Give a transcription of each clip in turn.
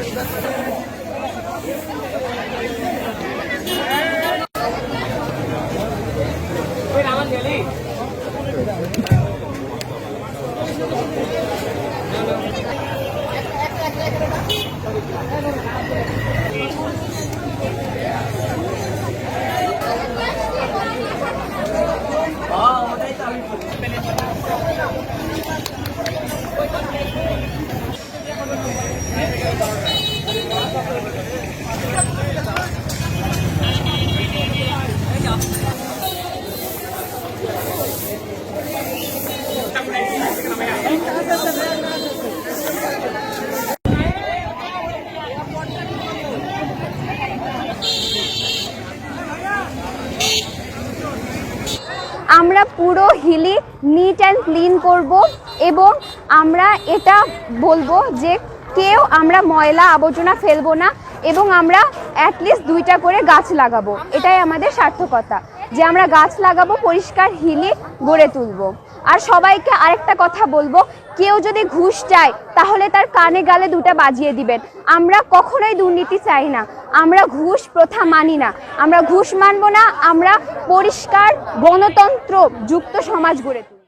আমরা পুরো Hili neat and clean করব এবং আমরা এটা বলবো যে কেউ আমরা ময়লা আবর্জনা ফেলবো না এবং আমরা অ্যাটলিস্ট 2টা করে গাছ লাগাবো। এটাই আমাদের সার্থকতা যে আমরা গাছ লাগাবো, পরিষ্কার হিলি গড়ে তুলব। আর সবাইকে আরেকটা কথা বলবো, কেউ যদি ঘুষ চায় তাহলে তার কানে গালে 2টা বাজিয়ে দিবেন। আমরা কখনোই দুর্নীতি চাই না, আমরা ঘুষ প্রথা মানি না, আমরা ঘুষ মানব না। আমরা পরিষ্কার গণতন্ত্র যুক্ত সমাজ গড়ে তুলব।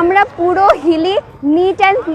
আমরা পুরো হিলি নিট অ্যান্ড ক্লিন